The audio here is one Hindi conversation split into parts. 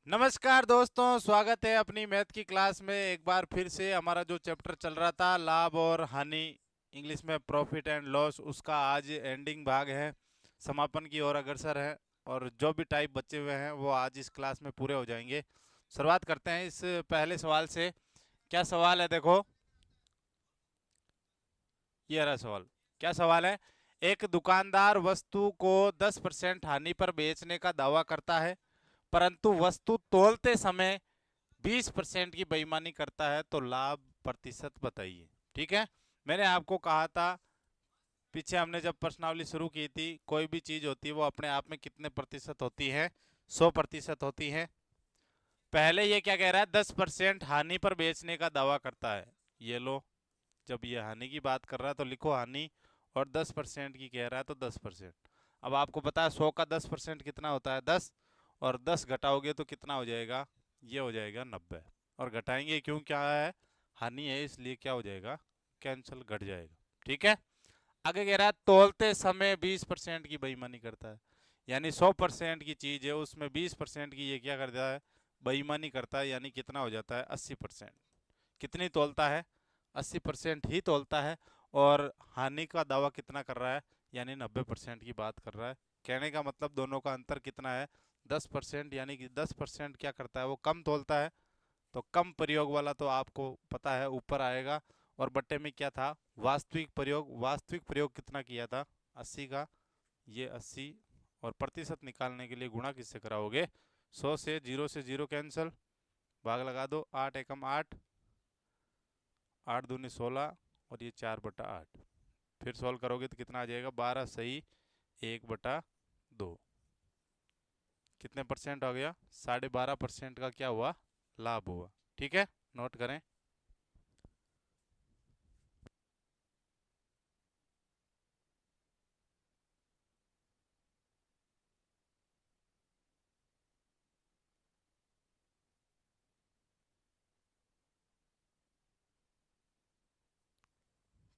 नमस्कार दोस्तों, स्वागत है अपनी मैथ की क्लास में। एक बार फिर से हमारा जो चैप्टर चल रहा था लाभ और हानि, इंग्लिश में प्रॉफिट एंड लॉस, उसका आज एंडिंग भाग है, समापन की ओर अग्रसर है। और जो भी टाइप बचे हुए हैं वो आज इस क्लास में पूरे हो जाएंगे। शुरुआत करते हैं इस पहले सवाल से। क्या सवाल है, देखो ये रहा सवाल। क्या सवाल है? एक दुकानदार वस्तु को 10% हानि पर बेचने का दावा करता है, परंतु वस्तु तोलते समय 20% की बेईमानी करता है, तो लाभ प्रतिशत बताइए। ठीक है, मैंने आपको कहा था पीछे, हमने जब प्रश्नावली शुरू की थी, कोई भी चीज होती है वो अपने आप में कितने प्रतिशत होती है? 100% होती है। पहले ये क्या कह रहा है? 10% हानि पर बेचने का दावा करता है। ये लो, जब ये हानि की बात कर रहा है तो लिखो हानि, और 10% की कह रहा है तो 10%। अब आपको पता है 100 का 10% कितना होता है? 10। और 10 घटाओगे तो कितना हो जाएगा? ये हो जाएगा 90। और घटाएंगे क्यों? क्या है? हानि है, इसलिए क्या हो जाएगा? कैंसिल, घट जाएगा। ठीक है। आगे कह रहा है तोलते समय 20% की बेईमानी करता है। यानी 100% की चीज है, उसमें 20% की ये क्या करता है? बेईमानी करता है। यानी कितना हो जाता है? 80%। कितनी तोलता है? 80% ही तोलता है। और हानि का दावा कितना कर रहा है? यानी 90% की बात कर रहा है। कहने का मतलब दोनों का अंतर कितना है? 10%। यानी कि 10% क्या करता है? वो कम तोलता है। तो कम प्रयोग वाला तो आपको पता है ऊपर आएगा। और बट्टे में क्या था? वास्तविक प्रयोग। वास्तविक प्रयोग कितना किया था? 80 का। ये 80। और प्रतिशत निकालने के लिए गुणा किससे कराओगे? 100 से। 0 से 0 कैंसिल, भाग लगा दो। 8 एकम 8, 8 दूनी 16, और ये 4/8। फिर सॉल्व करोगे तो कितना आ जाएगा? 12 सही 1/2। कितने परसेंट हो गया? 12.5% का क्या हुआ? लाभ हुआ। ठीक है, नोट करें।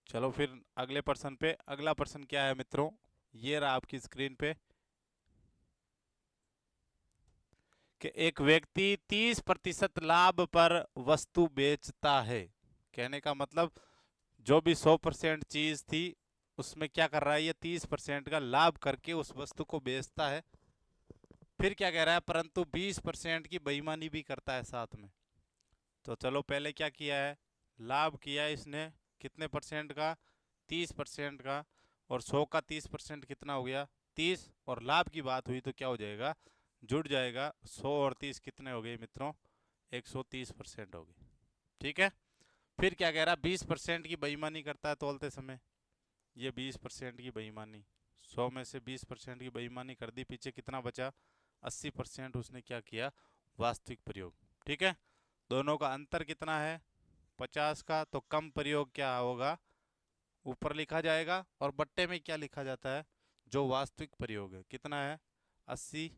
चलो फिर अगले प्रश्न पे। अगला प्रश्न क्या है मित्रों? ये रहा आपकी स्क्रीन पे कि एक व्यक्ति 30% लाभ पर वस्तु बेचता है। कहने का मतलब जो भी 100% चीज थी, उसमें क्या कर रहा है? ये 30% का लाभ करके उस वस्तु को बेचता है। फिर क्या कह रहा है? परंतु 20% की बेईमानी भी करता है साथ में। तो चलो पहले क्या किया है? लाभ किया है इसने कितने परसेंट का? 30% का। और 100 का 30% कितना हो गया? 30। और लाभ की बात हुई तो क्या हो जाएगा? जुड़ जाएगा। 100 और 30 कितने हो गए मित्रों? 130% हो गए। ठीक है। फिर क्या कह रहा है? 20% की बेईमानी करता है तोलते समय। ये 20% की बेईमानी, 100 में से 20% की बेईमानी कर दी, पीछे कितना बचा? 80% उसने क्या किया? वास्तविक प्रयोग। ठीक है। दोनों का अंतर कितना है? 50 का। तो कम प्रयोग क्या होगा? ऊपर लिखा जाएगा। और बट्टे में क्या लिखा जाता है? जो वास्तविक प्रयोग है कितना है? 80।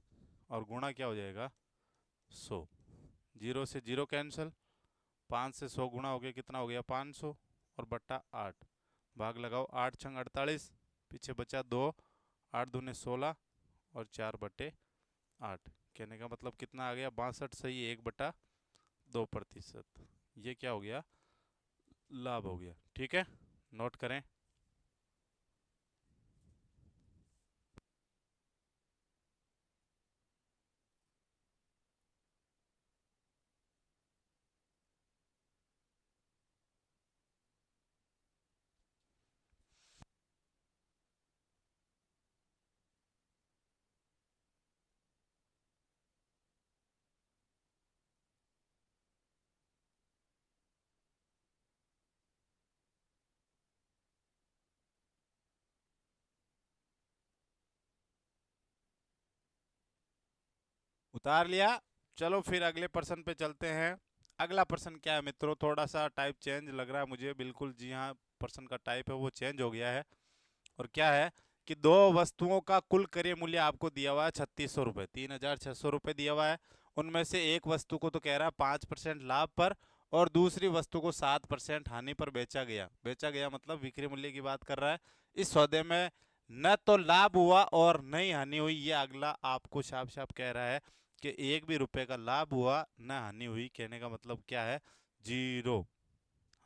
और गुणा क्या हो जाएगा? 100। 0 से 0 कैंसिल, 5 से 100 गुणा हो गया, कितना हो गया? 500। और बट्टा 8, भाग लगाओ। 8 छंग 48, पीछे बचा 2, 8 दूने 16, और 4/8। कहने का मतलब कितना आ गया? 62 सही 1/2%। ये क्या हो गया? लाभ हो गया। ठीक है, नोट करें। उतार लिया। चलो फिर अगले प्रश्न पे चलते हैं। अगला प्रश्न क्या है मित्रों? थोड़ा सा टाइप चेंज लग रहा है मुझे। बिल्कुल जी हाँ, प्रश्न का टाइप है वो चेंज हो गया है। और क्या है कि दो वस्तुओं का कुल क्रय मूल्य आपको दिया हुआ है 3600 रुपये, 3600 रुपये दिया हुआ है। उनमें से एक वस्तु को तो कह रहा है 5% लाभ पर, और दूसरी वस्तु को 7% हानि पर बेचा गया। बेचा गया मतलब विक्रय मूल्य की बात कर रहा है। इस सौदे में न तो लाभ हुआ और न ही हानि हुई, ये अगला आपको साफ साफ कह रहा है कि एक भी रुपए का लाभ हुआ न हानि हुई। कहने का मतलब क्या है, जीरो।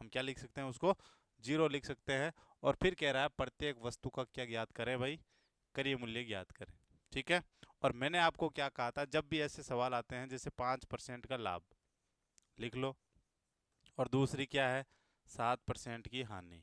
हम क्या लिख सकते हैं उसको, जीरो लिख सकते हैं। और फिर कह रहा है प्रत्येक वस्तु का क्या ज्ञात करें भाई, करीय मूल्य ज्ञात करें। ठीक है। और मैंने आपको क्या कहा था, जब भी ऐसे सवाल आते हैं जैसे 5% का लाभ लिख लो, और दूसरी क्या है 7% की हानि।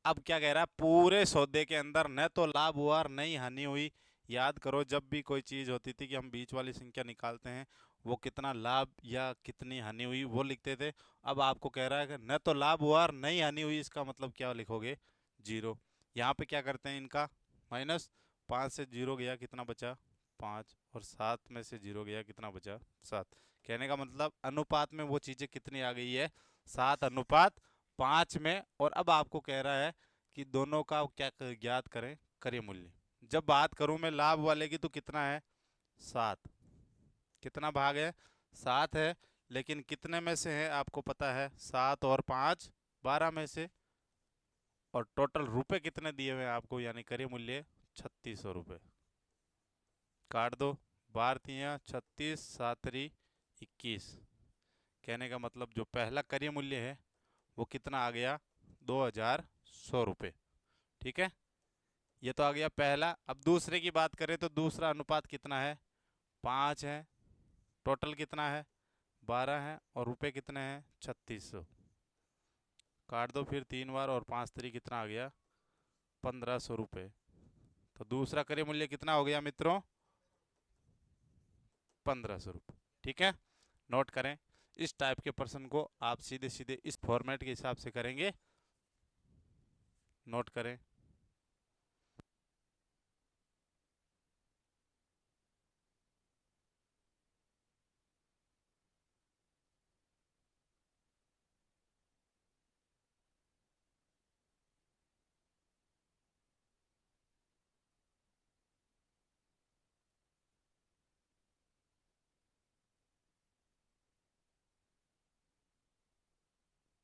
अब क्या कह रहा है, पूरे सौदे के अंदर न तो लाभ हुआ और न ही हानि हुई। याद करो जब भी कोई चीज होती थी कि हम बीच वाली संख्या निकालते हैं, वो कितना लाभ या कितनी हानि हुई वो लिखते थे। अब आपको कह रहा है कि न तो लाभ हुआ और न ही हानि हुई, इसका मतलब क्या लिखोगे, जीरो। यहाँ पे क्या करते हैं इनका माइनस, 5 से जीरो गया कितना बचा 5, और 7 में से जीरो गया कितना बचा 7। कहने का मतलब अनुपात में वो चीजें कितनी आ गई है, 7:5 में। और अब आपको कह रहा है कि दोनों का क्या ज्ञात करें, करिए मूल्य। जब बात करूं मैं लाभ वाले की तो कितना है 7, कितना भाग है 7 है। लेकिन कितने में से है आपको पता है, 7 और 5 12 में से। और टोटल रुपए कितने दिए हुए हैं आपको, यानी करिए मूल्य 3600 रुपये। काट दो, 12×3 = 36, 7×3 = 21। कहने का मतलब जो पहला करिए मूल्य है वो कितना आ गया, 2100 रुपये। ठीक है, ये तो आ गया पहला। अब दूसरे की बात करें तो दूसरा अनुपात कितना है, 5 है। टोटल कितना है 12 है, और रुपए कितने हैं 3600। काट दो फिर 3 बार, और 5×3 कितना आ गया 1500 रुपये। तो दूसरा क्रय मूल्य कितना हो गया मित्रों, 1500 रुपये। ठीक है, नोट करें। इस टाइप के प्रश्न को आप सीधे सीधे इस फॉर्मेट के हिसाब से करेंगे, नोट करें।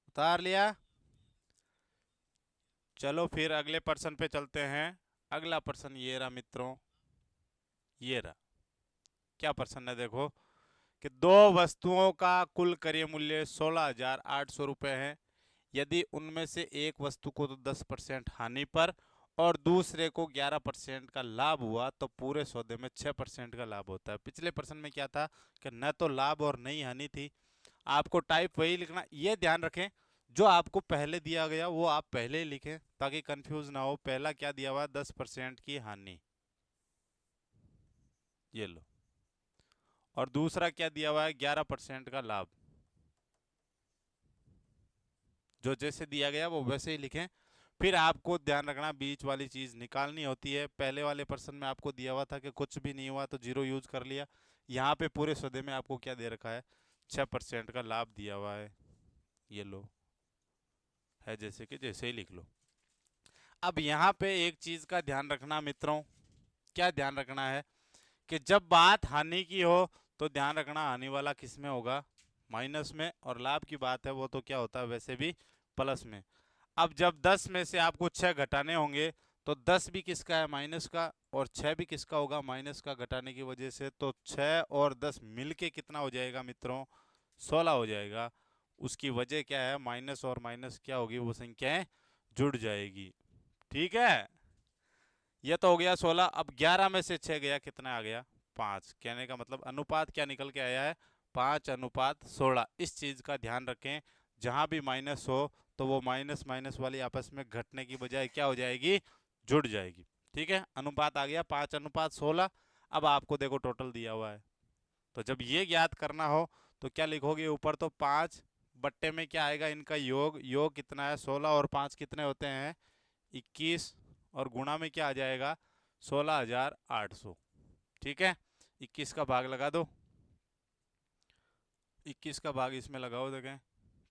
उतार लिया। चलो फिर अगले प्रश्न पे चलते हैं। अगला प्रश्न ये रहा मित्रों, ये रहा। क्या प्रश्न है देखो, कि दो वस्तुओं का कुल क्रय मूल्य 16,800 रुपये है। यदि उनमें से एक वस्तु को तो 10% हानि पर और दूसरे को 11% का लाभ हुआ तो पूरे सौदे में 6% का लाभ होता है। पिछले प्रश्न में क्या था कि न तो लाभ और न ही हानि थी। आपको टाइप वही लिखना, ये ध्यान रखें जो आपको पहले दिया गया वो आप पहले ही लिखें ताकि कंफ्यूज ना हो। पहला क्या दिया हुआ, 10% की हानि, ये लो। और दूसरा क्या दिया हुआ है, 11% का लाभ। जो जैसे दिया गया वो वैसे ही लिखें। फिर आपको ध्यान रखना बीच वाली चीज निकालनी होती है। पहले वाले प्रश्न में आपको दिया हुआ था कि कुछ भी नहीं हुआ तो जीरो यूज कर लिया। यहाँ पे पूरे सौदे में आपको क्या दे रखा है, 6% का लाभ दिया हुआ है, ये लो, है जैसे कि जैसे ही लिख लो। अब यहाँ पे एक चीज का ध्यान रखना मित्रों, क्या ध्यान रखना है कि जब बात हानि की हो तो ध्यान रखना हानि वाला किस में होगा, माइनस में। और लाभ की बात है वो तो क्या होता है वैसे भी प्लस में। अब जब 10 में से आपको 6 घटाने होंगे तो 10 भी किसका है, माइनस का, और 6 भी किसका होगा, माइनस का। घटाने की वजह से तो 6 और 10 मिलके कितना हो जाएगा मित्रों, 16 हो जाएगा। उसकी वजह क्या है, माइनस और माइनस क्या होगी, वो संख्याएं जुड़ जाएगी। ठीक है, ये तो हो गया 16। अब 11 में से 6 गया कितना आ गया, 5। कहने का मतलब अनुपात क्या निकल के आया है, 5:16। इस चीज का ध्यान रखें, जहां भी माइनस हो तो वो माइनस माइनस वाली आपस में घटने की बजाय क्या हो जाएगी, जुड़ जाएगी। ठीक है, अनुपात आ गया 5:16। अब आपको देखो टोटल दिया हुआ है, तो जब ये ज्ञात करना हो तो क्या लिखोगे, ऊपर तो 5 बट्टे में क्या आएगा इनका योग, योग कितना है 16, और 5 कितने होते हैं 21, और गुणा में क्या आ जाएगा 16,800। ठीक है, 21 का भाग लगा दो, 21 का भाग इसमें लगाओ, देखें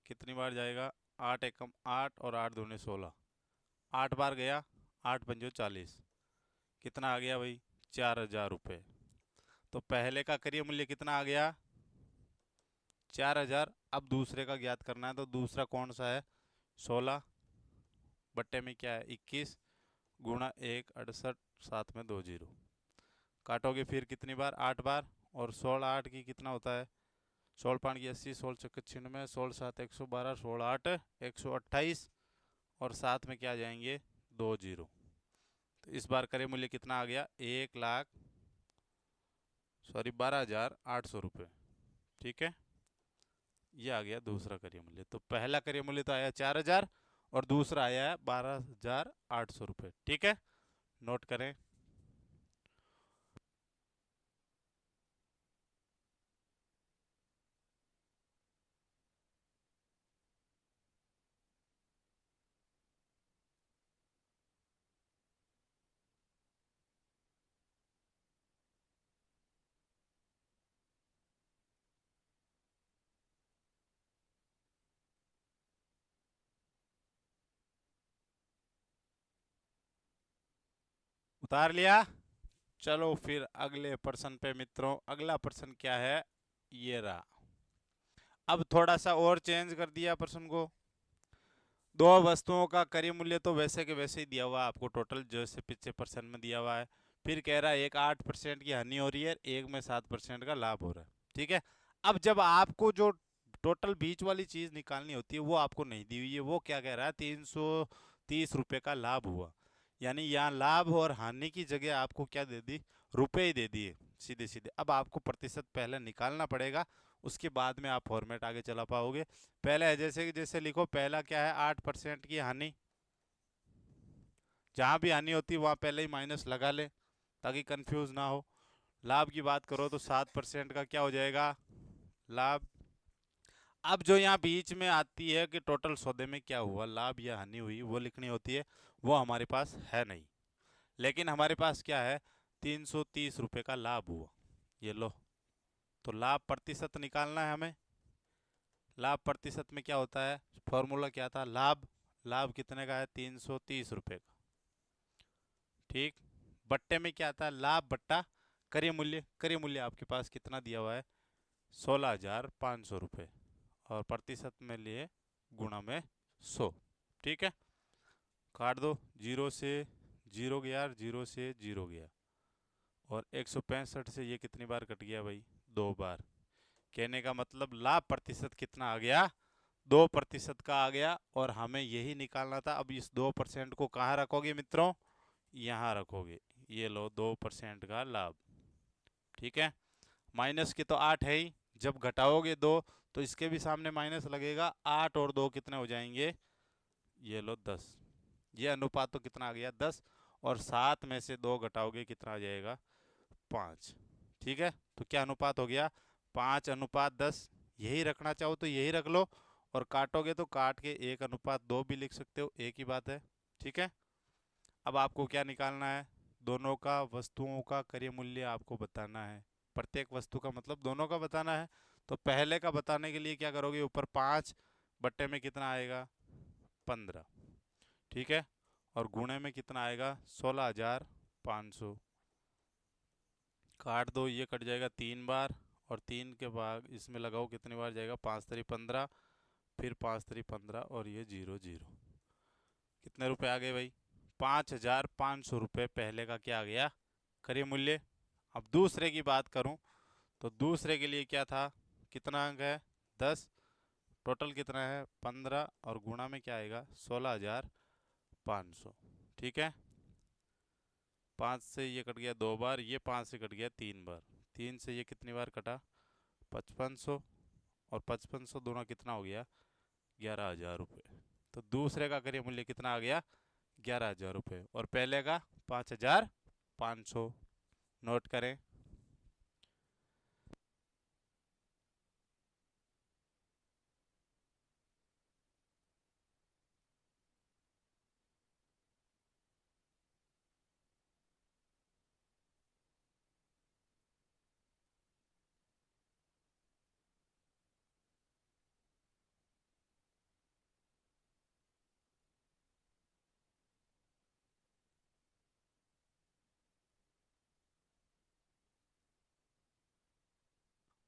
कितनी बार जाएगा, 8 एकम 8 और 8 दूने 16, 8 बार गया, 8 पंजो 40, कितना आ गया भाई 4,000 रुपये। तो पहले का करिए मूल्य कितना आ गया 4,000। अब दूसरे का ज्ञात करना है, तो दूसरा कौन सा है 16, बट्टे में क्या है 21 गुणा 1 68 साथ में 2 जीरो। काटोगे फिर कितनी बार 8 बार। और 16 8 की कितना होता है 16 5 की 80 16 6 96 16 7 112 16 8 128 और साथ में क्या जाएंगे 2 जीरो। तो इस बार करे मूल्य कितना आ गया 12,800 रुपये। ठीक है, ये आ गया दूसरा करियर मूल्य। तो पहला करियर मूल्य तो आया 4,000 और दूसरा आया है 12,800 रुपये। ठीक है, नोट करें। उतार लिया। चलो फिर अगले प्रश्न पे मित्रों। अगला प्रश्न क्या है, ये रहा। अब थोड़ा सा और चेंज कर दिया प्रश्न को। दो वस्तुओं का क्रय मूल्य तो वैसे के वैसे ही दिया हुआ है आपको, टोटल जैसे पीछे परसेंट में दिया हुआ है। फिर कह रहा है एक 8% की हानि हो रही है, एक में 7% का लाभ हो रहा है। ठीक है, अब जब आपको जो टोटल बीच वाली चीज निकालनी होती है वो आपको नहीं दी हुई है। वो क्या कह रहा है 330 रुपये का लाभ हुआ। यानी यहाँ लाभ और हानि की जगह आपको क्या दे दी, रुपए ही दे दिए सीधे सीधे। अब आपको प्रतिशत पहले निकालना पड़ेगा, उसके बाद में आप फॉर्मेट आगे चला पाओगे। पहले है जैसे कि जैसे लिखो, पहला क्या है 8% की हानि। जहां भी हानि होती है वहां पहले ही माइनस लगा ले ताकि कंफ्यूज ना हो। लाभ की बात करो तो 7% का क्या हो जाएगा लाभ। अब जो यहाँ बीच में आती है कि टोटल सौदे में क्या हुआ, लाभ या हानि हुई, वो लिखनी होती है, वो हमारे पास है नहीं। लेकिन हमारे पास क्या है 330 रुपये का लाभ हुआ, ये लो। तो लाभ प्रतिशत निकालना है हमें। लाभ प्रतिशत में क्या होता है, फॉर्मूला क्या था, लाभ। लाभ कितने का है 330 रुपये का। ठीक, बट्टे में क्या आता है लाभ बट्टा क्रय मूल्य। क्रय मूल्य आपके पास कितना दिया हुआ है 16,500 रुपये, और प्रतिशत में लिए गुणा में 100। ठीक है, काट दो, जीरो से जीरो गया, जीरो से जीरो गया, और 165 से ये कितनी बार कट गया भाई 2 बार। कहने का मतलब लाभ प्रतिशत कितना आ गया 2% का आ गया, और हमें यही निकालना था। अब इस 2% को कहाँ रखोगे मित्रों, यहाँ रखोगे। ये लो 2% का लाभ। ठीक है, माइनस के तो 8 है ही, जब घटाओगे 2 तो इसके भी सामने माइनस लगेगा। 8 और 2 कितने हो जाएंगे, ये लो 10। ये अनुपात तो कितना आ गया 10, और 7 में से 2 घटाओगे कितना आ जाएगा 5। ठीक है, तो क्या अनुपात हो गया 5:10। यही रखना चाहो तो यही रख लो, और काटोगे तो काट के 1:2 भी लिख सकते हो, एक ही बात है। ठीक है, अब आपको क्या निकालना है, दोनों का वस्तुओं का क्रय मूल्य आपको बताना है। प्रत्येक वस्तु का मतलब दोनों का बताना है। तो पहले का बताने के लिए क्या करोगे, ऊपर 5 बट्टे में कितना आएगा 15। ठीक है, और गुणे में कितना आएगा 16,500। काट दो, ये कट जाएगा 3 बार, और 3 के बाद इसमें लगाओ कितनी बार जाएगा 5×3 = 15, फिर 5×3 = 15, और ये 0 0। कितने रुपए आ गए भाई 5,500 रुपये पहले का क्या आ गया क्रय मूल्य। अब दूसरे की बात करूं तो दूसरे के लिए क्या था, कितना अंक है 10, टोटल कितना है 15, और गुणा में क्या आएगा 16,500। ठीक है, 5 से ये कट गया 2 बार, ये 5 से कट गया 3 बार, 3 से ये कितनी बार कटा 5500, और 5500 दोनों कितना हो गया 11,000 रुपये। तो दूसरे का क्रय मूल्य कितना आ गया 11,000 रुपये, और पहले का 5,500। नोट करें।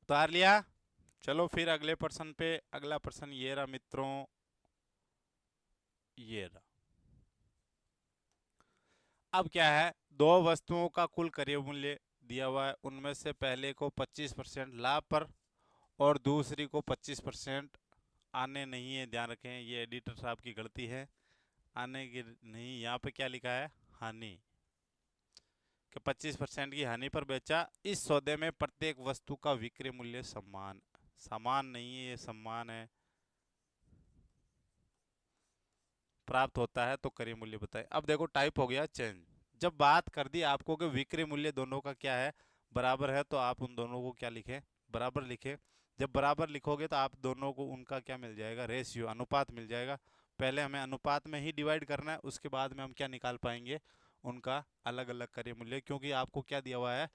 उतार लिया। चलो फिर अगले प्रश्न पे। अगला प्रश्न ये रहा मित्रों, ये रहा। अब क्या है, दो वस्तुओं का कुल क्रय मूल्य दिया हुआ है, उनमें से पहले को 25% लाभ पर और दूसरी को 25%, आने नहीं है, ध्यान रखें ये एडिटर साहब की गलती है, आने की नहीं, यहाँ पे क्या लिखा है, हानि, कि 25% की हानि पर बेचा। इस सौदे में प्रत्येक वस्तु का विक्रय मूल्य समान, समान नहीं है, ये सम्मान है, प्राप्त होता है तो क्रय मूल्य बताए। अब देखो टाइप हो गया चेंज। जब बात कर दी आपको कि विक्रय मूल्य दोनों का क्या है, बराबर है, तो आप उन दोनों को क्या लिखें, बराबर लिखें। जब बराबर लिखोगे तो आप दोनों को उनका क्या मिल जाएगा, रेशियो, अनुपात मिल जाएगा। पहले हमें अनुपात में ही डिवाइड करना है, उसके बाद में हम क्या निकाल पाएंगे, उनका अलग अलग क्रय मूल्य, क्योंकि आपको क्या दिया हुआ है,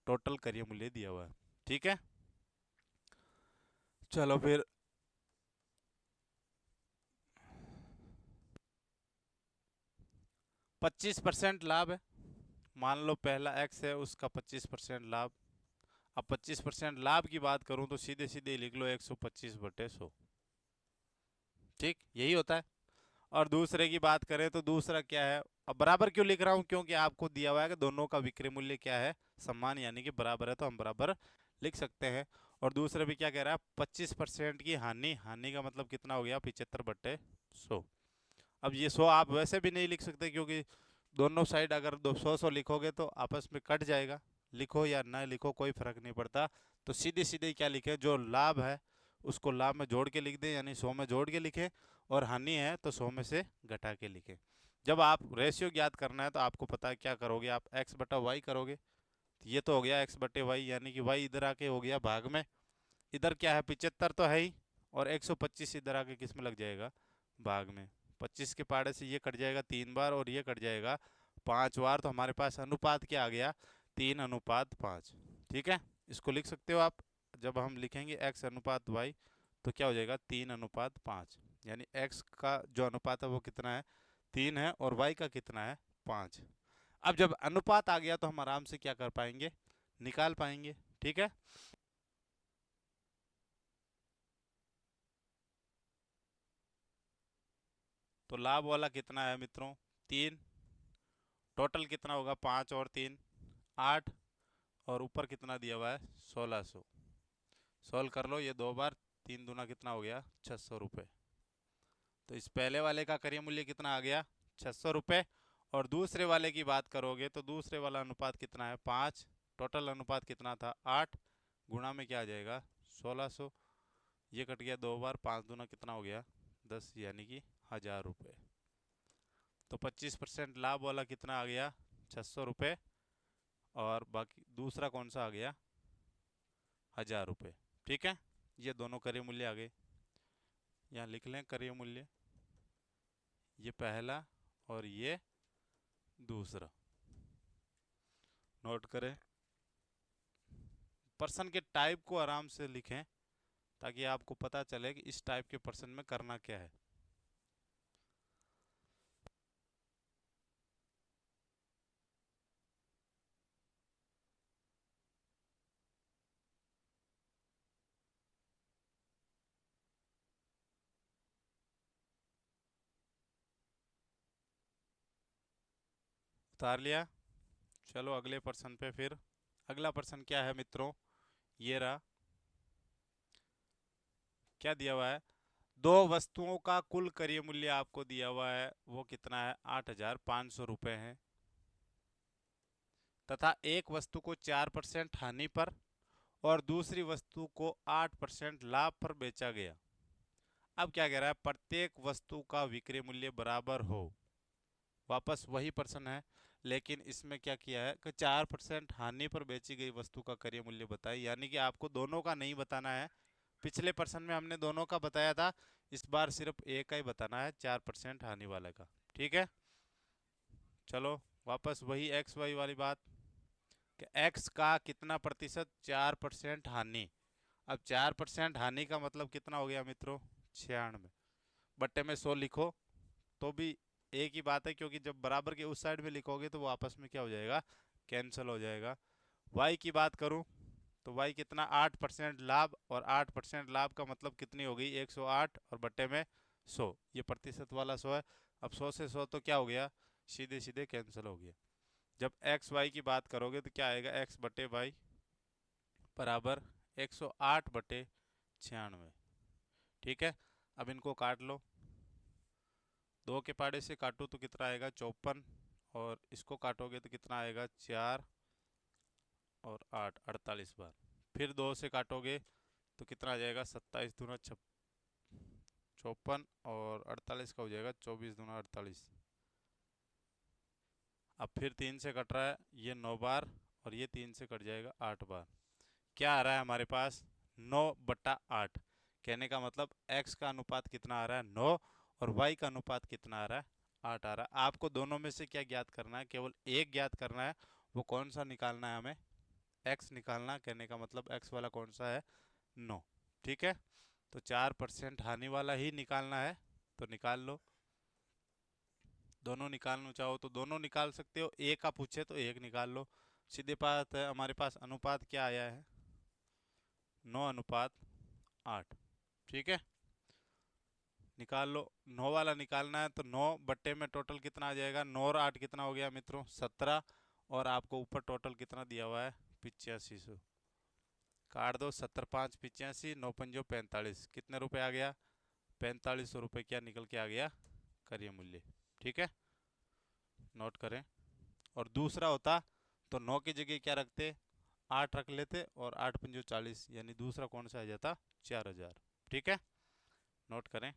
टोटल क्रय मूल्य दिया हुआ है। ठीक है, चलो फिर 25% लाभ है, मान लो पहला एक्स है, उसका 25% लाभ। अब 25% लाभ की बात करूं तो सीधे सीधे लिख लो 125/100, ठीक, यही होता है। और दूसरे की बात करें तो दूसरा क्या है, अब बराबर क्यों लिख रहा हूं, क्योंकि आपको दिया हुआ है कि दोनों का विक्रय मूल्य क्या है, समान, यानी कि बराबर है, तो हम बराबर लिख सकते हैं। और दूसरे भी क्या कह रहा है, 25% की हानि, हानि का मतलब कितना हो गया, 75/100। अब ये 100 आप वैसे भी नहीं लिख सकते, क्योंकि दोनों साइड अगर 200 लिखोगे तो आपस में कट जाएगा, लिखो या ना लिखो कोई फर्क नहीं पड़ता। तो सीधे सीधे क्या लिखे, जो लाभ है उसको लाभ में जोड़ के लिख दें, यानी 100 में जोड़ के लिखें, और हानि है तो 100 में से घटा के लिखें। जब आप रेशियो ज्ञात करना है तो आपको पता है क्या करोगे, आप x/y करोगे, तो ये तो हो गया x/y, यानी कि y इधर आके हो गया भाग में, इधर क्या है 75 तो है ही, और 125 इधर आके किस में लग जाएगा, भाग में। 25 के पाड़े से ये कट जाएगा 3 बार और ये कट जाएगा 5 बार, तो हमारे पास अनुपात क्या आ गया, 3:5। ठीक है, इसको लिख सकते हो आप। जब हम लिखेंगे x/y तो क्या हो जाएगा, 3:5, यानी x का जो अनुपात है वो कितना है, 3 है, और y का कितना है, 5। अब जब अनुपात आ गया तो हम आराम से क्या कर पाएंगे, निकाल पाएंगे। ठीक है, तो लाभ वाला कितना है मित्रों, 3, टोटल कितना होगा, 5 और 3 8, और ऊपर कितना दिया हुआ है, 1600। सोल्व कर लो ये 2 बार, 3 दूना कितना हो गया, 600 रुपये। तो इस पहले वाले का क्रय मूल्य कितना आ गया, 600 रुपये। और दूसरे वाले की बात करोगे तो दूसरे वाला अनुपात कितना है, 5, टोटल अनुपात कितना था, 8, गुणा में क्या आ जाएगा, 1600। ये कट गया 2 बार, 5 दूना कितना हो गया, 10, यानी कि 1000 रुपये। तो 25% लाभ वाला कितना आ गया, 600 रुपये, और बाकी दूसरा कौन सा आ गया, 1000 रुपये। ठीक है, ये दोनों क्रय मूल्य आ गए, यहाँ लिख लें क्रय मूल्य, ये पहला और ये दूसरा, नोट करें। पर्सन के टाइप को आराम से लिखें ताकि आपको पता चले कि इस टाइप के पर्सन में करना क्या है। उतार लिया, चलो अगले पर्सन पे। फिर अगला पर्सन क्या है मित्रों, ये रहा, क्या दिया हुआ है, दो वस्तुओं का कुल क्रय मूल्य आपको दिया हुआ है, वो कितना है, 8500 रुपये है, तथा एक वस्तु को 4% हानि पर और दूसरी वस्तु को 8% लाभ पर बेचा गया। अब क्या कह रहा है, प्रत्येक वस्तु का विक्रय मूल्य बराबर हो, वापस वही प्रश्न है, लेकिन इसमें क्या किया है कि 4% हानि पर बेची गई वस्तु का क्रय मूल्य बताइए, यानी कि आपको दोनों का नहीं बताना है। पिछले प्रश्न में हमने दोनों का बताया था, इस बार सिर्फ एक का ही बताना है, 4% हानि वाले का। ठीक है, चलो वापस वही एक्स वाई वाली बात, कि एक्स का कितना प्रतिशत, 4% हानि। अब 4% हानि का मतलब कितना हो गया मित्रों, 96, बट्टे में 100 लिखो तो भी एक ही बात है, क्योंकि जब बराबर के उस साइड में लिखोगे तो वो आपस में क्या हो जाएगा, कैंसिल हो जाएगा। y की बात करूं तो y कितना, 8% लाभ, और 8% लाभ का मतलब कितनी हो गई, 108, और बट्टे में 100, ये प्रतिशत वाला 100 है। अब 100 से 100 तो क्या हो गया, सीधे सीधे कैंसिल हो गया। जब एक्स वाई की बात करोगे तो क्या आएगा, एक्स बटे वाई बराबर 108/96। ठीक है, अब इनको काट लो, दो के पाड़े से काटो तो कितना आएगा 54, और इसको काटोगे तो कितना आएगा 4 और 8 48 बार। फिर दो से काटोगे तो कितना आ जाएगा 27 दूना 54, और 48 का हो जाएगा 24 दूना 48। अब फिर तीन से कट रहा है, ये 9 बार, और ये तीन से कट जाएगा 8 बार। क्या आ रहा है हमारे पास 9/8। कहने का मतलब x का अनुपात कितना आ रहा है 9, और y का अनुपात कितना आ रहा है 8 आ रहा है। आपको दोनों में से क्या ज्ञात करना है, केवल एक ज्ञात करना है। वो कौन सा निकालना है हमें, x निकालना। कहने का मतलब x वाला कौन सा है 9। ठीक है, तो 4% हानि वाला ही निकालना है, तो निकाल लो। दोनों निकालना चाहो तो दोनों निकाल सकते हो, एक का पूछे तो एक निकाल लो। सीधे बात है, हमारे पास अनुपात क्या आया है 9:8। ठीक है, निकाल लो। 9 वाला निकालना है तो 9 बट्टे में टोटल कितना आ जाएगा, 9 और 8 कितना हो गया मित्रों 17, और आपको ऊपर टोटल कितना दिया हुआ है 8500। काट दो, 17 5 85, 9 पंजो 45, कितने रुपए आ गया 4500 रुपये क्या निकल के आ गया करिए मूल्य। ठीक है, नोट करें। और दूसरा होता तो 9 की जगह क्या रखते 8 रख लेते, और 8 पंजो 40, यानी दूसरा कौन सा आ जाता 4000। ठीक है, नोट करें।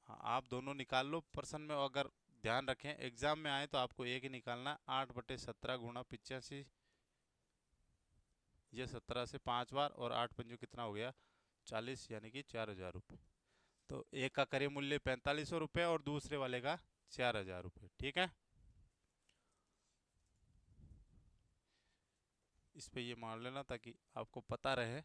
हाँ, आप दोनों निकाल लो। प्रश्न में अगर ध्यान रखें, एग्जाम में आए तो आपको एक ही निकालना, 8/17 गुणा 85, ये 17 से 5 बार, और 8 पंजो कितना हो गया 40, यानी कि 4000 रुपये। तो एक का करीब मूल्य 4500 रुपये और दूसरे वाले का 4000 रुपये। ठीक है, इस पे ये मान लेना ताकि आपको पता रहे।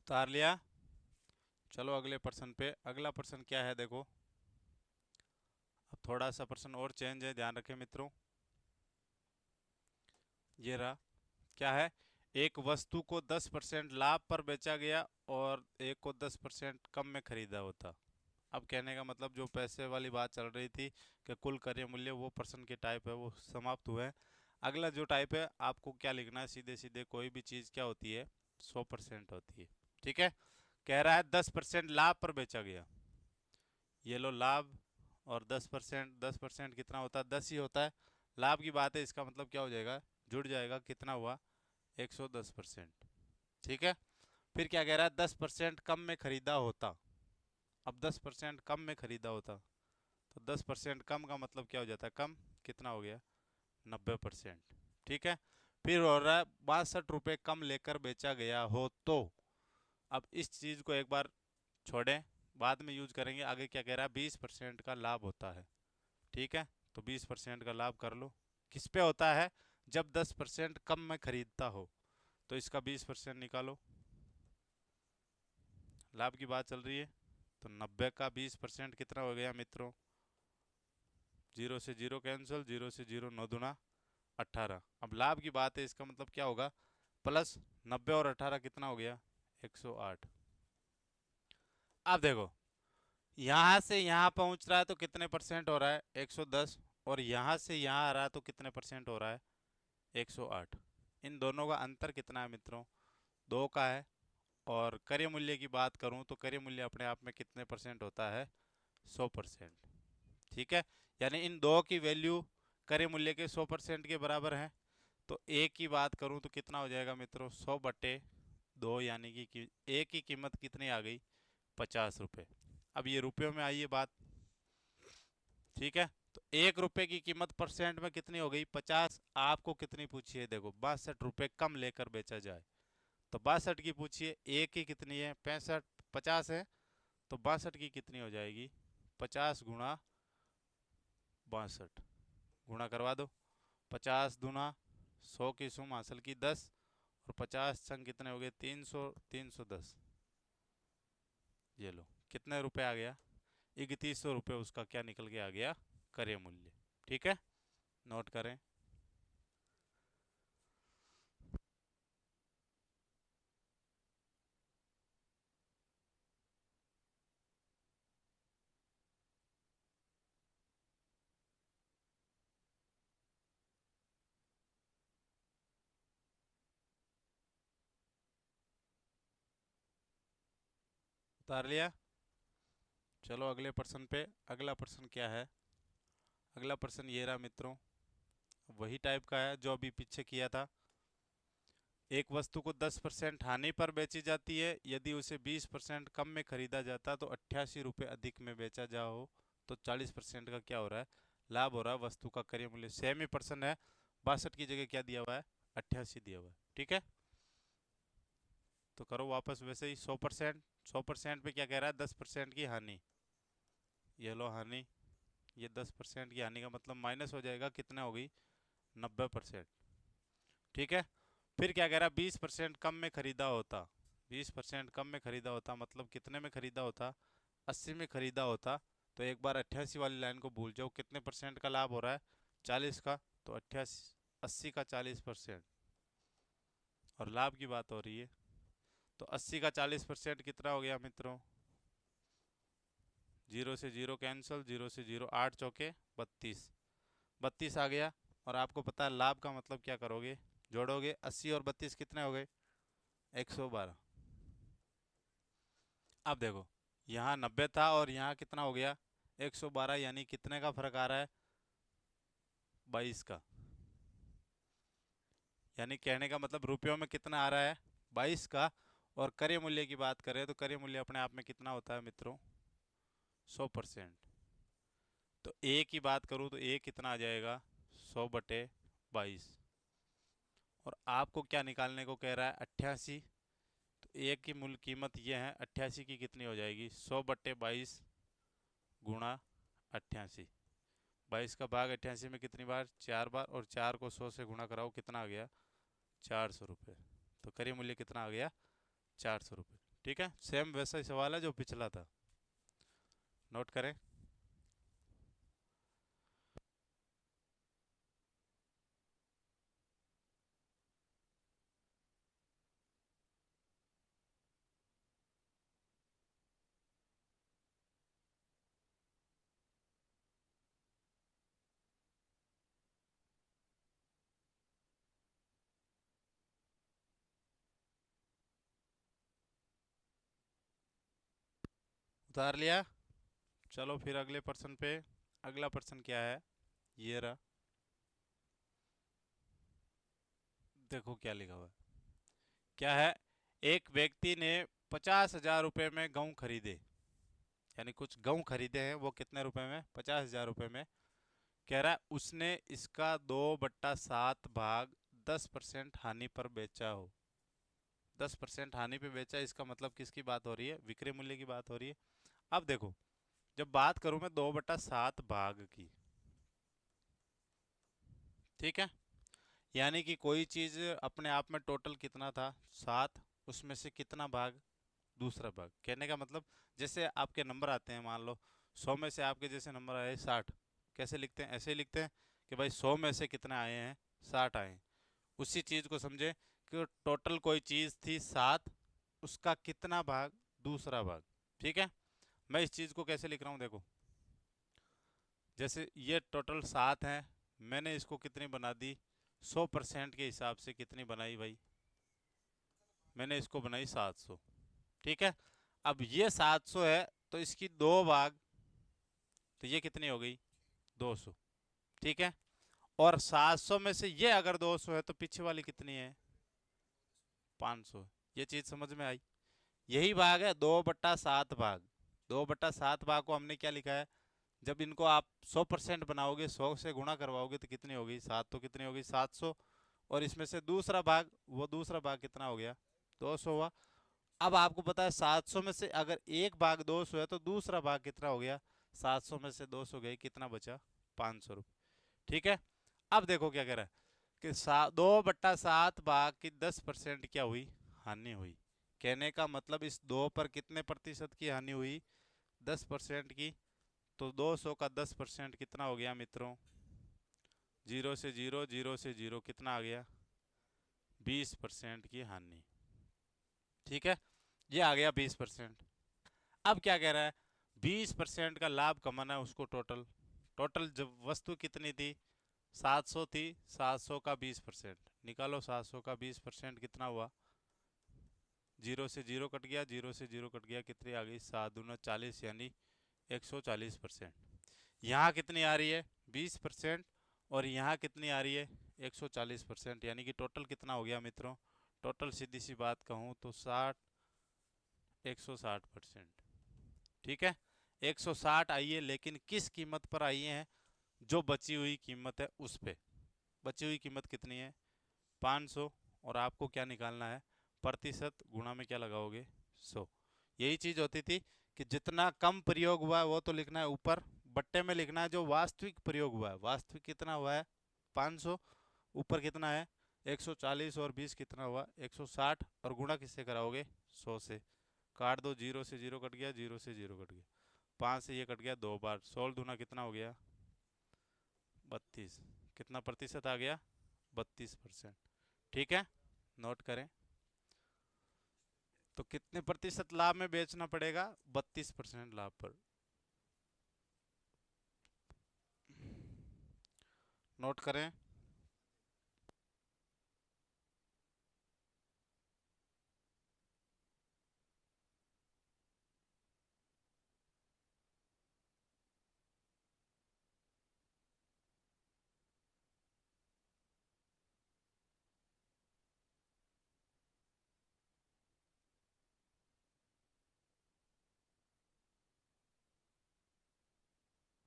उतार लिया। चलो अगले प्रश्न पे। अगला प्रश्न क्या है देखो, अब थोड़ा सा प्रश्न और चेंज है, ध्यान रखें मित्रों। ये रहा, क्या है, एक वस्तु को 10% लाभ पर बेचा गया और एक को 10% कम में खरीदा होता। अब कहने का मतलब जो पैसे वाली बात चल रही थी कि कुल क्रय मूल्य, वो प्रश्न के टाइप है वो समाप्त हुए हैं। अगला जो टाइप है, आपको क्या लिखना है, सीधे सीधे कोई भी चीज़ क्या होती है 100% होती है। ठीक है, कह रहा है 10% लाभ पर बेचा गया, ये लो लाभ, और 10%, 10% कितना होता है 10 ही होता है। लाभ की बात है, इसका मतलब क्या हो जाएगा जुड़ जाएगा, कितना हुआ 110%। ठीक है, फिर क्या कह रहा है 10% कम में खरीदा होता। अब 10% कम में खरीदा होता, तो 10% कम का मतलब क्या हो जाता है कम, कितना हो गया 90%। ठीक है, फिर हो रहा है 62 रुपये कम लेकर बेचा गया हो तो। अब इस चीज़ को एक बार छोड़ें, बाद में यूज करेंगे। आगे क्या कह रहा है 20% का लाभ होता है। ठीक है, तो 20% का लाभ कर लो, किस पे होता है जब 10% कम में खरीदता हो, तो इसका 20% निकालो। लाभ की बात चल रही है, तो 90 का 20% कितना हो गया मित्रों, 0 से 0 कैंसिल, 0 से 0 9 दूना 18। अब लाभ की बात है, इसका मतलब क्या होगा प्लस 90 और 18 कितना हो गया 108। अब देखो, यहाँ से यहाँ पहुँच रहा है तो कितने परसेंट हो रहा है 110, और यहाँ से यहाँ आ रहा है तो कितने परसेंट हो रहा है 108। इन दोनों का अंतर कितना है मित्रों 2 का है। और क्रय मूल्य की बात करूं तो क्रय मूल्य अपने आप में कितने परसेंट होता है 100%। ठीक है, यानी इन दो की वैल्यू क्रय मूल्य के 100% के बराबर है। तो ए की बात करूं तो कितना हो जाएगा मित्रों 100/2, यानी कि ए की कीमत कितनी आ गई 50 रुपये। अब ये रुपयों में आइए बात। ठीक है, तो 1 रुपये की कीमत परसेंट में कितनी हो गई 50। आपको कितनी पूछी है देखो 62 रुपये कम लेकर बेचा जाए, तो 62 की पूछिए, ए की कितनी है 65, 50 है, तो 62 की कितनी हो जाएगी 50 गुणा 62, गुणा करवा दो। 50 दूना 100 की सुम हासिल की 10, और 50 संग कितने हो गए 300, 310। ये लो कितने रुपए आ गया 3100 रुपये उसका क्या निकल के आ गया, क्रय मूल्य। ठीक है, नोट करें। उतार लिया। चलो अगले प्रश्न पे। अगला प्रश्न क्या है? अगला प्रश्न ये रहा मित्रों, वही टाइप का है जो अभी पीछे किया था। एक वस्तु को 10% हानि पर बेची जाती है, यदि उसे 20% कम में खरीदा जाता तो 88 रुपये अधिक में बेचा जा हो तो 40% का क्या हो रहा है, लाभ हो रहा है। वस्तु का क्रय मूल्य सेम ही प्रश्न है, 62 की जगह क्या दिया हुआ है, 88 दिया हुआ है। ठीक है, तो करो वापस वैसे ही 100%। 100% पे क्या कह रहा है, 10% की हानि। ये लो हानि, ये 10% की हानि का मतलब माइनस हो जाएगा, कितना होगी, 90%। ठीक है, फिर क्या कह रहा है, 20% कम में खरीदा होता। 20% कम में खरीदा होता मतलब कितने में खरीदा होता, 80 में खरीदा होता। तो एक बार 88 वाली लाइन को भूल जाओ, कितने परसेंट का लाभ हो रहा है, 40 का। तो 88, 80 का 40%, और लाभ की बात हो रही है। तो 80 का 40% कितना हो गया मित्रों, 0 से 0 कैंसिल, 0 से 0, 8 चौके 32, 32 आ गया। और आपको पता है लाभ का मतलब क्या करोगे, जोड़ोगे, 80 और 32 कितने हो गए, 112। अब देखो, यहाँ 90 था और यहाँ कितना हो गया, 112, यानी कितने का फर्क आ रहा है, 22 का। यानी कहने का मतलब रुपयों में कितना आ रहा है, 22 का। और क्रय मूल्य की बात करें तो क्रय मूल्य अपने आप में कितना होता है मित्रों, 100%। तो ए की बात करूँ तो ए कितना आ जाएगा, 100/22। और आपको क्या निकालने को कह रहा है, 88। तो ए की मूल कीमत ये है, 88 की कितनी हो जाएगी, 100/22 गुणा 88। 22 का भाग 88 में कितनी बार, 4 बार। और 4 को 100 से गुणा कराओ, कितना आ गया, 400 रुपये। तो क्रय मूल्य कितना आ गया, 400 रुपये। ठीक है, सेम वैसा ही सवाल है जो पिछला था, नोट करें। उतार लिया। चलो फिर अगले प्रश्न पे। अगला प्रश्न क्या है, ये रहा, देखो क्या लिखा हुआ है। क्या है, एक व्यक्ति ने 50,000 रुपये में गेहूं खरीदे, यानी कुछ गेहूं खरीदे हैं, वो कितने रुपए में, 50,000 रुपये में। कह रहा है उसने इसका 2/7 भाग 10% हानि पर बेचा हो। 10% हानि पे बेचा, इसका मतलब किसकी बात हो रही है, विक्रय मूल्य की बात हो रही है। अब देखो, जब बात करूं मैं 2/7 भाग की, ठीक है, यानी कि कोई चीज अपने आप में टोटल कितना था, 7, उसमें से कितना भाग, दूसरा भाग। कहने का मतलब, जैसे आपके नंबर आते हैं, मान लो 100 में से आपके जैसे नंबर आए 60, कैसे लिखते हैं, ऐसे ही लिखते हैं कि भाई 100 में से कितने आए हैं, 60 आए हैं। उसी चीज को समझे कि टोटल कोई चीज थी 7, उसका कितना भाग, दूसरा भाग। ठीक है, मैं इस चीज को कैसे लिख रहा हूँ, देखो, जैसे ये टोटल 7 है, मैंने इसको कितनी बना दी, 100% के हिसाब से कितनी बनाई भाई, मैंने इसको बनाई 700। ठीक है, अब ये 700 है तो इसकी 2 भाग, तो ये कितनी हो गई, 200। ठीक है, और 700 में से ये अगर 200 है तो पीछे वाली कितनी है, 500। ये चीज समझ में आई, यही भाग है 2/7 भाग। 2/7 भाग को हमने क्या लिखा है, जब इनको आप 100% बनाओगे, 100 से गुणा करवाओगे तो कितनी होगी, 7, तो कितनी होगी, 700। और इसमें से दूसरा भाग, वो दूसरा भाग कितना हो गया, 200 हुआ। अब आपको पता है 700 में से अगर एक भाग 200 है तो दूसरा भाग कितना हो गया, 700 में से 200 गए, कितना बचा, 500 रुपये। ठीक है, अब देखो क्या कह रहा है कि 2/7 भाग की 10% क्या हुई, हानि हुई। कहने का मतलब इस 2 पर कितने प्रतिशत की हानि हुई, 10% की तो 200 का 10% कितना हो गया मित्रों? 0 से 0, 0 से 0 कितना आ गया? 20% की हानि। ठीक है, ये आ गया 20%। अब क्या कह रहा है? 20% का लाभ कमाना है उसको। टोटल टोटल जब वस्तु कितनी थी? 700 थी। 700 का 20% निकालो। 700 का 20% कितना हुआ? 0 से 0 कट गया, 0 से 0 कट गया, कितनी आ गई? 7 दूना 40, यानी 140%। यहाँ कितनी आ रही है? 20%। और यहाँ कितनी आ रही है? 140%। यानी कि टोटल कितना हो गया मित्रों? टोटल सीधी सी बात कहूँ तो 160%। ठीक है, 160 आई है, लेकिन किस कीमत पर आई है? जो बची हुई कीमत है उस पे। बची हुई कीमत कितनी है? 500। और आपको क्या निकालना है? प्रतिशत गुणा में क्या लगाओगे? 100। यही चीज होती थी कि जितना कम प्रयोग हुआ है वो तो लिखना है ऊपर, बट्टे में लिखना है जो वास्तविक प्रयोग हुआ है। वास्तविक कितना हुआ है? 500। ऊपर कितना है? 140। और 20 कितना हुआ? 160। और गुणा किससे कराओगे? 100 से। काट दो, 0 से 0 कट गया, 0 से 0 कट गया, 5 से ये कट गया 2 बार। 16 दूना कितना हो गया? 32। कितना प्रतिशत आ गया? 32%। ठीक है, नोट करें। तो कितने प्रतिशत लाभ में बेचना पड़ेगा? 32% लाभ पर। नोट करें।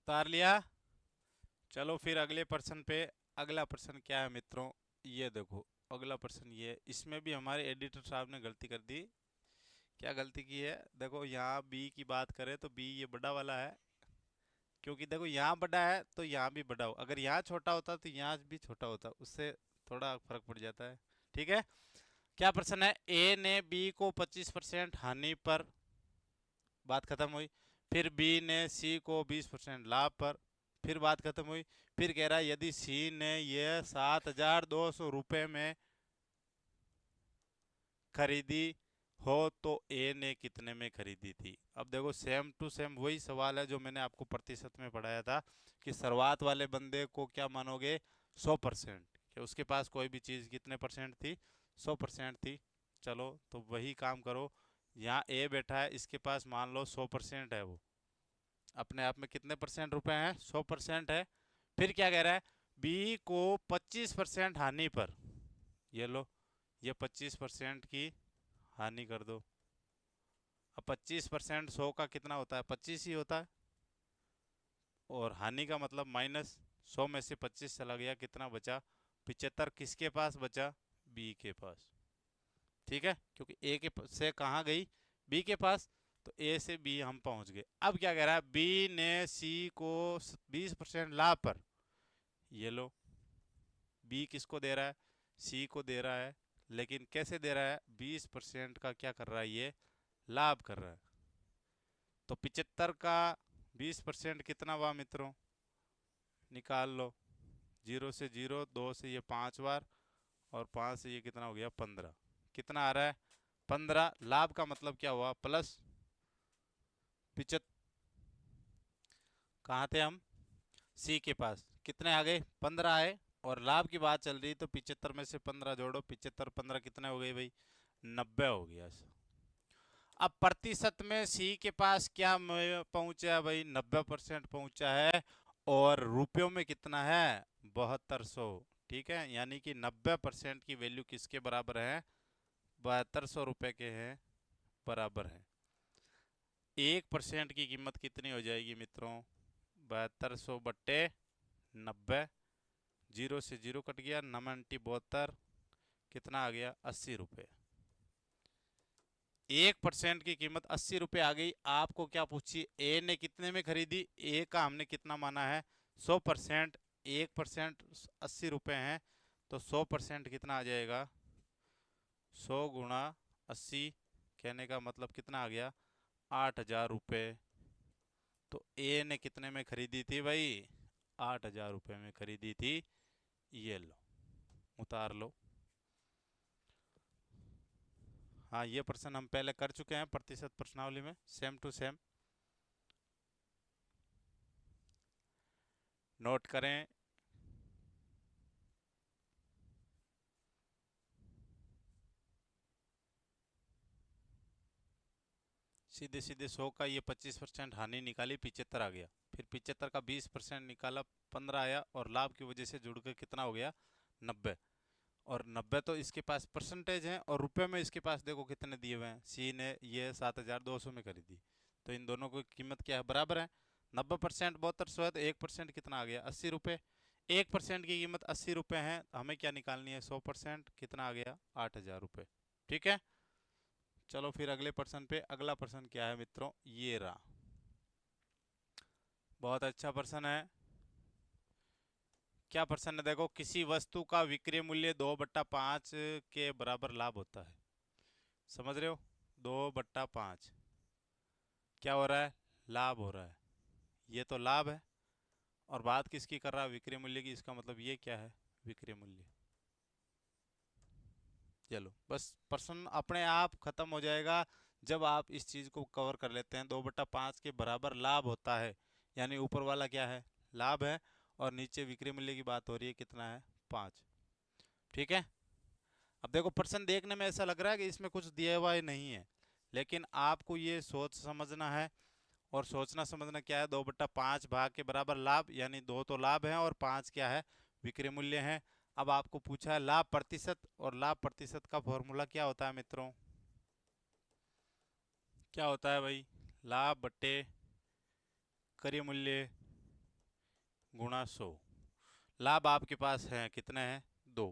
उतार लिया? चलो फिर अगले प्रश्न पे। अगला प्रश्न क्या है मित्रों? ये देखो, अगला प्रश्न ये, इसमें भी हमारे एडिटर साहब ने गलती कर दी। क्या गलती की है? देखो, यहाँ बी की बात करें तो बी ये बड़ा वाला है, क्योंकि देखो यहाँ बड़ा है तो यहाँ भी बड़ा हो। अगर यहाँ छोटा होता तो यहाँ भी छोटा होता, उससे थोड़ा फर्क पड़ जाता है। ठीक है, क्या प्रश्न है? ए ने बी को 25% हानि पर, बात खत्म हुई। फिर बी ने सी को 20% लाभ पर, फिर बात खत्म हुई। फिर कह रहा है यदि सी ने यह 7,200 रुपये में खरीदी हो तो ए ने कितने में खरीदी थी? अब देखो, सेम टू सेम वही सवाल है जो मैंने आपको प्रतिशत में पढ़ाया था कि शुरुआत वाले बंदे को क्या मानोगे? 100%। कि उसके पास कोई भी चीज़ कितने परसेंट थी? 100% थी। चलो तो वही काम करो। यहाँ ए बैठा है, इसके पास मान लो 100% है। वो अपने आप में कितने परसेंट रुपए हैं? 100% है। फिर क्या कह रहा है? बी को 25% हानि पर, ये लो, ये 25% की हानि कर दो। अब 25% 100 का कितना होता है? 25 ही होता है। और हानि का मतलब माइनस। 100 में से 25 चला गया, कितना बचा? 75। किसके पास बचा? बी के पास। ठीक है, क्योंकि ए के से कहाँ गई? बी के पास। तो ए से बी हम पहुंच गए। अब क्या कह रहा है? बी ने सी को 20% लाभ पर, ये लो, बी किसको दे रहा है? सी को दे रहा है। लेकिन कैसे दे रहा है? 20% का क्या कर रहा है? ये लाभ कर रहा है। तो 75 का 20% कितना हुआ मित्रों? निकाल लो। 0 से 0, 2 से ये 5 बार, और 5 से ये कितना हो गया? 15। कितना आ रहा है? 15। लाभ का मतलब क्या हुआ? प्लस 75। कहाँ थे हम? सी के पास कितने आ गए? 15 आए। और लाभ की बात चल रही, तो 75 में से 15 जोड़ो। 75 15 कितने हो गए भाई? 90 हो गया। अब प्रतिशत में सी के पास क्या पहुंचा है भाई? 90% पहुंचा है। और रुपयों में कितना है? 7200। ठीक है, यानी कि 90% की वैल्यू किसके बराबर है? 7200 रुपये के हैं बराबर है। 1% की कीमत कितनी हो जाएगी मित्रों? 7200/90। 0 से 0 कट गया, 9 72, कितना आ गया? 80 रुपये। 1% की कीमत 80 रुपये आ गई। आपको क्या पूछी? ए ने कितने में खरीदी? ए का हमने कितना माना है? 100%। 1% 80 रुपये है, तो 100% कितना आ जाएगा? 100 × 80। कहने का मतलब कितना आ गया? 8,000 रुपये तो ए ने कितने में खरीदी थी भाई? 8,000 रुपये में खरीदी थी। ये लो, उतार लो। हाँ, ये प्रश्न हम पहले कर चुके हैं प्रतिशत प्रश्नावली में, सेम टू सेम। नोट करें। सीधे सीधे 100 का ये 25% हानि निकाली, 75 आ गया। फिर 75 का 20% निकाला, 15 आया। और लाभ की वजह से जुड़ के कितना हो गया? 90। और 90 तो इसके पास परसेंटेज है, और रुपए में इसके पास देखो कितने दिए हुए हैं। सी ने ये 7,200 में खरीदी, तो इन दोनों की कीमत क्या है? बराबर है। 90% 7200 है, तो 1% कितना आ गया? 80 रुपये। 1% की कीमत 80 रुपये है, हमें क्या निकालनी है? 100%। कितना आ गया? 8,000 रुपये। ठीक है। चलो फिर अगले प्रश्न पे। अगला प्रश्न क्या है मित्रों? ये रहा। बहुत अच्छा प्रश्न है। क्या प्रश्न है? देखो, किसी वस्तु का विक्रय मूल्य 2/5 के बराबर लाभ होता है। समझ रहे हो? 2/5 क्या हो रहा है? लाभ हो रहा है। ये तो लाभ है। और बात किसकी कर रहा है? विक्रय मूल्य की। इसका मतलब ये क्या है? विक्रय मूल्य। चलो, बस प्रश्न अपने आप खत्म हो जाएगा जब आप इस चीज को कवर कर लेते हैं। 2/5 के बराबर लाभ होता है, यानी ऊपर वाला क्या है? लाभ है। और नीचे विक्रय मूल्य की बात हो रही है, कितना है? 5। ठीक है। अब देखो, प्रश्न देखने में ऐसा लग रहा है कि इसमें कुछ दिया हुआ ही नहीं है, लेकिन आपको ये सोच समझना है। और सोचना समझना क्या है? 2/5 भाग के बराबर लाभ, यानी 2 तो लाभ है और 5 क्या है? विक्रय मूल्य है। अब आपको पूछा है लाभ प्रतिशत, और लाभ प्रतिशत का फॉर्मूला क्या होता है मित्रों? क्या होता है भाई? लाभ बट्टे क्रय मूल्य गुणा 100। लाभ आपके पास है कितने हैं? 2।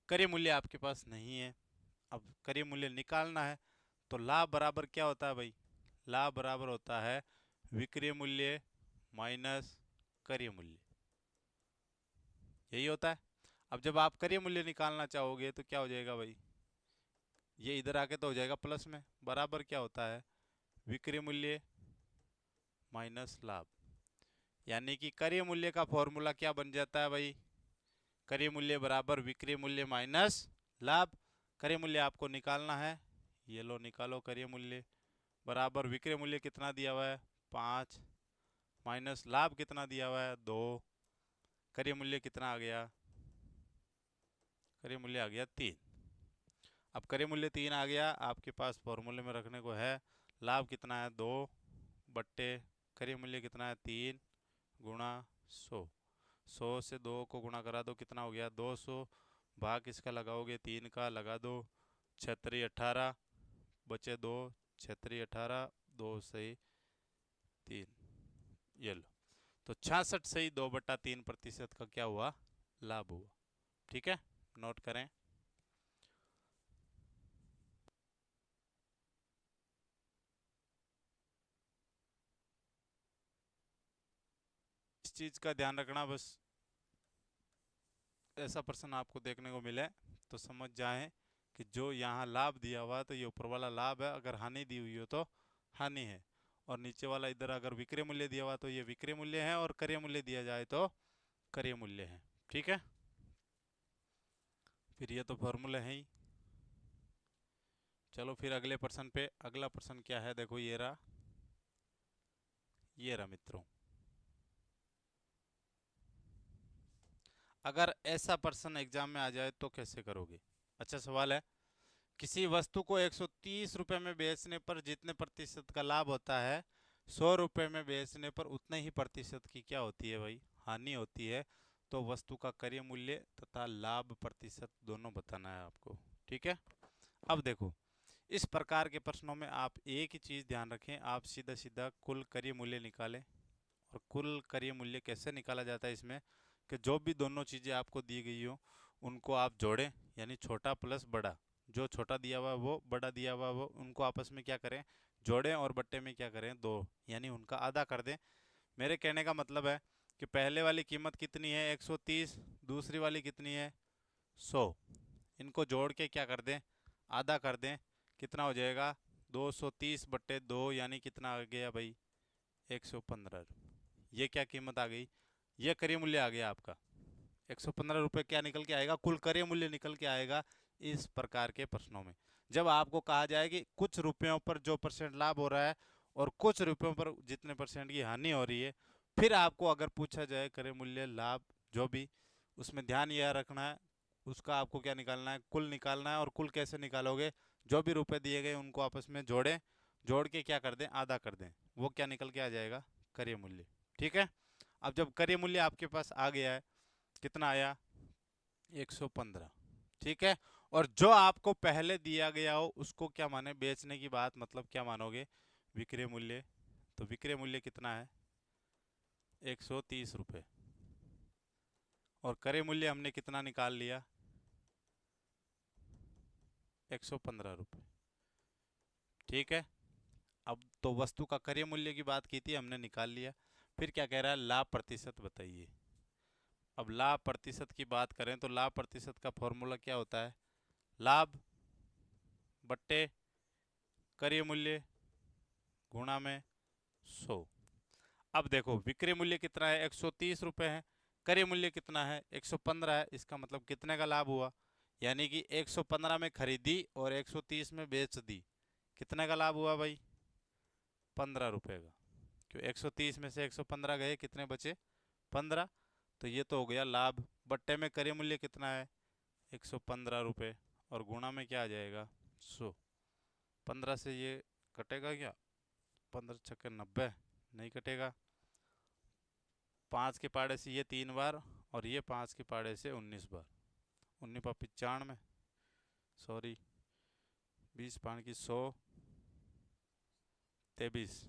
क्रय मूल्य आपके पास नहीं है। अब क्रय मूल्य निकालना है, तो लाभ बराबर क्या होता है भाई? लाभ बराबर होता है विक्रय मूल्य माइनस क्रय मूल्य। यही होता है। अब जब आप क्रय मूल्य निकालना चाहोगे तो क्या हो जाएगा भाई? ये इधर आके तो हो जाएगा प्लस में। बराबर क्या होता है? विक्रय मूल्य माइनस लाभ। यानी कि क्रय मूल्य का फॉर्मूला क्या बन जाता है भाई? क्रय मूल्य बराबर विक्रय मूल्य माइनस लाभ। क्रय मूल्य आपको निकालना है, ये लो निकालो। क्रय मूल्य बराबर विक्रय मूल्य कितना दिया हुआ है? 5, माइनस लाभ कितना दिया हुआ है? 2। क्रय मूल्य कितना आ गया? क्रय मूल्य आ गया 3। अब क्रय मूल्य 3 आ गया, आपके पास फॉर्मूले में रखने को है। लाभ कितना है? 2 बट्टे क्रय मूल्य कितना है? 3 गुणा 100। 100 से 2 को गुणा करा दो, कितना हो गया? 200। भाग किसका लगाओगे? 3 का लगा दो। 6 18 बचे 2। 6 18, 2 सही 3। ये लो। तो 66 सही 2/3% का क्या हुआ? लाभ हुआ। ठीक है, नोट करें। इस चीज का ध्यान रखना, बस ऐसा प्रश्न आपको देखने को मिले तो समझ जाएं कि जो यहाँ लाभ दिया हुआ है तो ये ऊपर वाला लाभ है, अगर हानि दी हुई हो तो हानि है। और नीचे वाला इधर अगर विक्रय मूल्य दिया हुआ तो ये विक्रय मूल्य है, और क्रय मूल्य दिया जाए तो क्रय मूल्य है। ठीक है। फिर ये तो फॉर्मूला है ही। चलो फिर अगले प्रश्न पे। अगला प्रश्न क्या है? देखो, ये रहा। ये रहा मित्रों। अगर ऐसा प्रश्न एग्जाम में आ जाए तो कैसे करोगे? अच्छा सवाल है। किसी वस्तु को 130 रुपए में बेचने पर जितने प्रतिशत का लाभ होता है, 100 रुपए में बेचने पर उतने ही प्रतिशत की क्या होती है भाई? हानि होती है। तो वस्तु का क्रय मूल्य तथा लाभ प्रतिशत दोनों बताना है आपको। ठीक है। अब देखो, इस प्रकार के प्रश्नों में आप एक ही चीज ध्यान रखें, आप सीधा सीधा कुल क्रय मूल्य निकालें। और कुल क्रय मूल्य कैसे निकाला जाता है इसमें? कि जो भी दोनों चीजें आपको दी गई हो उनको आप जोड़ें, यानी छोटा प्लस बड़ा। जो छोटा दिया हुआ है वो, बड़ा दिया हुआ है वो, उनको आपस में क्या करें? जोड़ें। और बट्टे में क्या करें? 2, यानी उनका आधा कर दें। मेरे कहने का मतलब है कि पहले वाली कीमत कितनी है? 130। दूसरी वाली कितनी है? 100। इनको जोड़ के क्या कर दें? आधा कर दें। कितना हो जाएगा? 230/2, यानी कितना आ गया भाई? 115। ये क्या कीमत आ गई, ये क्रय मूल्य आ गया आपका। 115 रुपये क्या निकल के आएगा, कुल क्रय मूल्य निकल के आएगा इस प्रकार के प्रश्नों में। जब आपको कहा जाए कि कुछ रुपयों पर जो परसेंट लाभ हो रहा है और कुछ रुपयों पर जितने परसेंट की हानि हो रही है, फिर आपको अगर पूछा जाए क्रय मूल्य लाभ जो भी, उसमें ध्यान यह रखना है उसका आपको क्या निकालना है, कुल निकालना है। और कुल कैसे निकालोगे, जो भी रुपए दिए गए उनको आपस में जोड़ें, जोड़ के क्या कर दें, आधा कर दें, वो क्या निकल के आ जाएगा, क्रय मूल्य। ठीक है। अब जब क्रय मूल्य आपके पास आ गया है, कितना आया, 115। ठीक है। और जो आपको पहले दिया गया हो उसको क्या माने, बेचने की बात मतलब क्या मानोगे, विक्रय मूल्य। तो विक्रय मूल्य कितना है, 130 रुपये। और क्रय मूल्य हमने कितना निकाल लिया, 115 रुपये। ठीक है। अब तो वस्तु का क्रय मूल्य की बात की थी, हमने निकाल लिया। फिर क्या कह रहा है, लाभ प्रतिशत बताइए। अब लाभ प्रतिशत की बात करें तो लाभ प्रतिशत का फॉर्मूला क्या होता है, लाभ बट्टे क्रय मूल्य गुणा में 100। अब देखो विक्रय मूल्य कितना है, 130 रुपये है, क्रय मूल्य कितना है, 115 है। इसका मतलब कितने का लाभ हुआ, यानी कि 115 में खरीदी और 130 में बेच दी, कितने का लाभ हुआ भाई, 15 रुपये का। क्यों, 130 में से 115 गए, कितने बचे, 15। तो ये तो हो गया लाभ। बट्टे में क्रय मूल्य कितना है, 115 रुपये, और गुणा में क्या आ जाएगा, 100। 15 से ये कटेगा क्या, 15 छक्के 90, नहीं कटेगा। 5 के पाड़े से ये 3 बार, और ये 5 के पाड़े से 19 बार, 19 × 95, सॉरी 20 × 100, 23।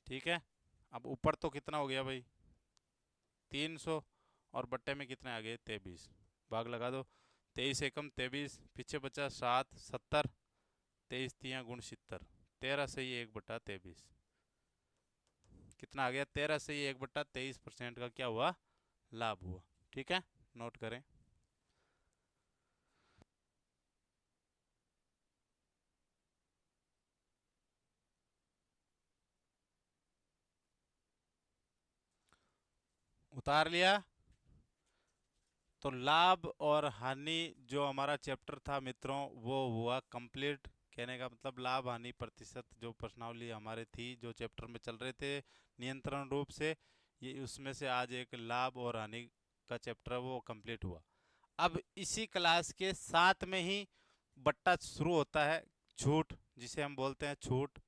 ठीक है। अब ऊपर तो कितना हो गया भाई, 300, और बट्टे में कितने आ गए, 23। भाग लगा दो, 23 एकम 23, पीछे बचा 7, 70, 23 तियाँ गुण 70, 13 से ही 1/23, कितना आ गया, 13 से ही 1/23% का क्या हुआ, लाभ हुआ। ठीक है, नोट करें। उतार लिया। तो लाभ और हानि जो हमारा चैप्टर था मित्रों, वो हुआ कंप्लीट। कहने का मतलब लाभ हानि प्रतिशत जो प्रश्नावली हमारे थी, जो चैप्टर में चल रहे थे नियंत्रण रूप से, ये उसमें से आज एक लाभ और हानि का चैप्टर है वो कंप्लीट हुआ। अब इसी क्लास के साथ में ही बट्टा शुरू होता है, छूट जिसे हम बोलते हैं छूट,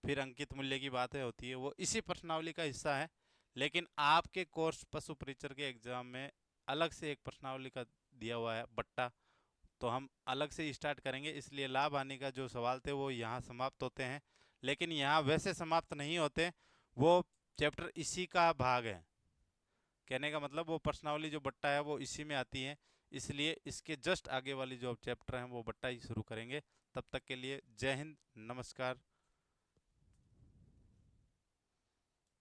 फिर अंकित मूल्य की बातें होती है, वो इसी प्रश्नावली का हिस्सा है। लेकिन आपके कोर्स पशु परिचर के एग्जाम में अलग से एक प्रश्नावली का दिया हुआ है बट्टा, तो हम अलग से स्टार्ट करेंगे। इसलिए लाभ हानि का जो सवाल थे वो यहाँ समाप्त होते हैं, लेकिन यहाँ वैसे समाप्त नहीं होते, वो चैप्टर इसी का भाग है। कहने का मतलब वो प्रश्नावली जो बट्टा है वो इसी में आती है, इसलिए इसके जस्ट आगे वाली जो चैप्टर हैं वो बट्टा ही शुरू करेंगे। तब तक के लिए जय हिंद, नमस्कार,